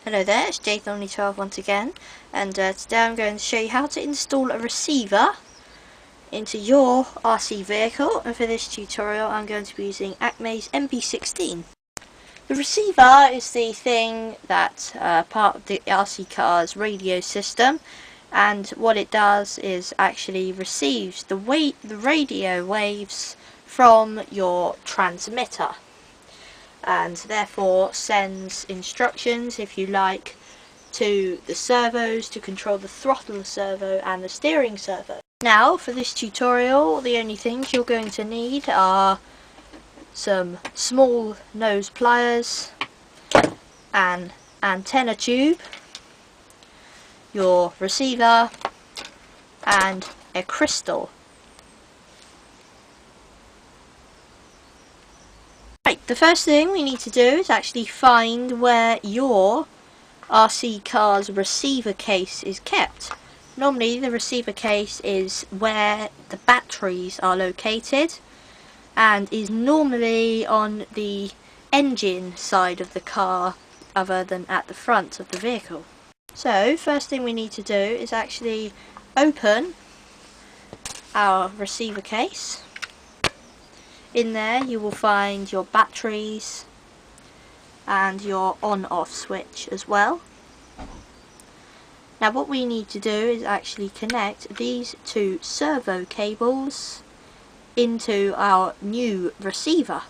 Hello there, it's Jathan12 once again, and today I'm going to show you how to install a receiver into your RC vehicle, and for this tutorial I'm going to be using Acme's MP16. The receiver is the thing that's part of the RC car's radio system, and what it does is actually receives the radio waves from your transmitter, and therefore sends instructions, if you like, to the servos to control the throttle servo and the steering servo. Now for this tutorial, the only things you're going to need are some small nose pliers, an antenna tube, your receiver, and a crystal. Right, the first thing we need to do is actually find where your RC car's receiver case is kept. Normally the receiver case is where the batteries are located and is normally on the engine side of the car other than at the front of the vehicle. So first thing we need to do is actually open our receiver case. In there you will find your batteries and your on-off switch as well. Now what we need to do is actually connect these two servo cables into our new receiver.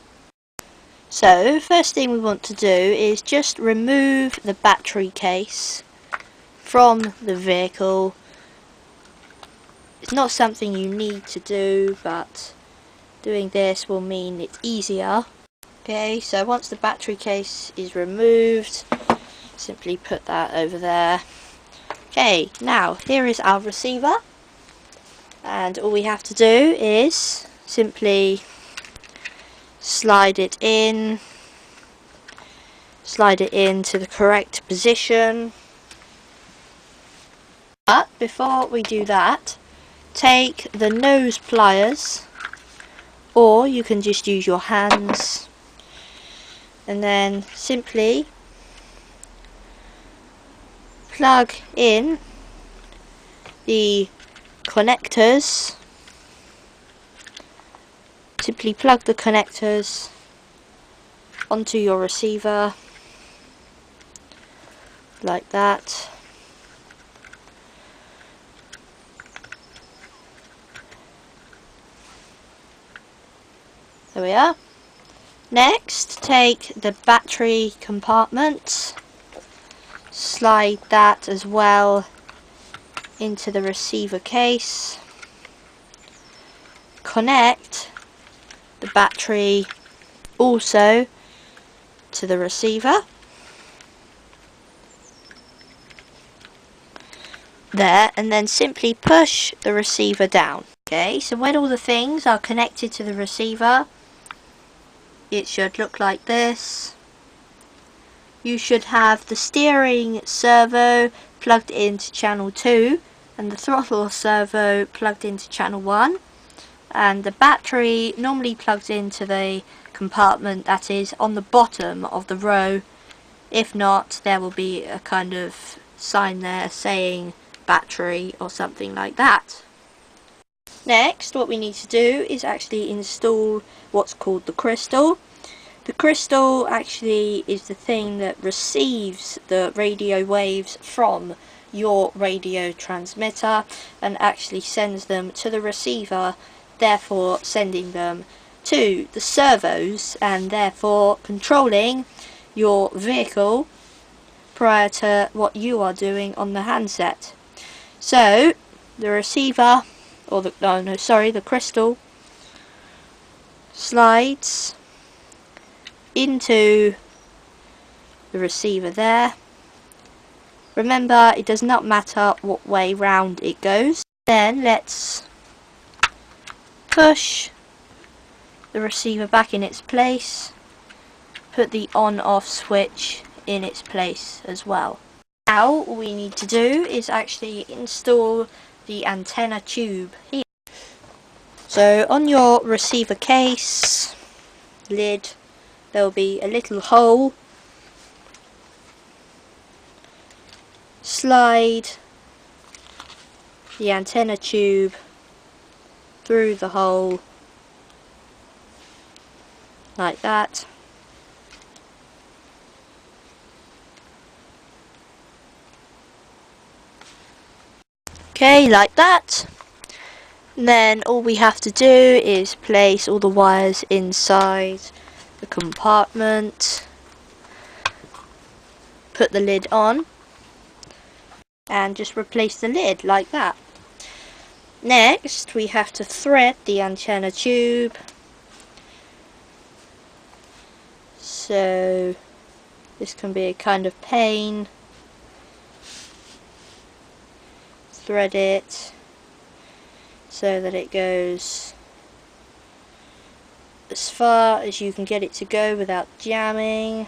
So first thing we want to do is just remove the battery case from the vehicle. It's not something you need to do, but doing this will mean it's easier. Okay, so once the battery case is removed, simply put that over there. Okay, now here is our receiver, and all we have to do is simply slide it into the correct position. But before we do that, take the nose pliers, or you can just use your hands, and then simply plug in the connectors. Simply plug the connectors onto your receiver like that. There we are. Next, take the battery compartment, slide that as well into the receiver case, connect the battery also to the receiver. There, and then simply push the receiver down. Okay, so when all the things are connected to the receiver, it should look like this. You should have the steering servo plugged into channel 2 and the throttle servo plugged into channel 1, and the battery normally plugged into the compartment that is on the bottom of the row. If not, there will be a kind of sign there saying battery or something like that. Next, what we need to do is actually install what's called the crystal. The crystal actually is the thing that receives the radio waves from your radio transmitter and actually sends them to the receiver, therefore sending them to the servos and therefore controlling your vehicle prior to what you are doing on the handset. So the receiver, or the crystal slides into the receiver there. Remember, it does not matter what way round it goes. Then let's push the receiver back in its place, put the on-off switch in its place as well. Now all we need to do is actually install the antenna tube here. So on your receiver case lid, there will be a little hole slide the antenna tube through the hole like that. Okay, like that. And then all we have to do is place all the wires inside the compartment, put the lid on, and just replace the lid like that. Next, we have to thread the antenna tube. So this can be a kind of pain. Thread it so that it goes as far as you can get it to go without jamming.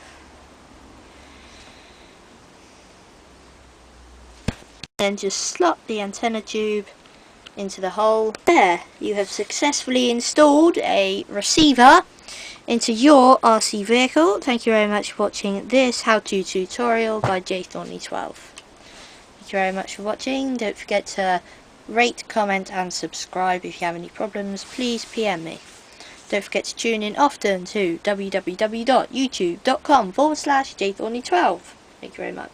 Then just slot the antenna tube into the hole. There, you have successfully installed a receiver into your RC vehicle. Thank you very much for watching this how-to tutorial by jthorny12. Thank you very much for watching. Don't forget to rate, comment and subscribe. If you have any problems, please PM me. Don't forget to tune in often to www.youtube.com/jthorny12. Thank you very much.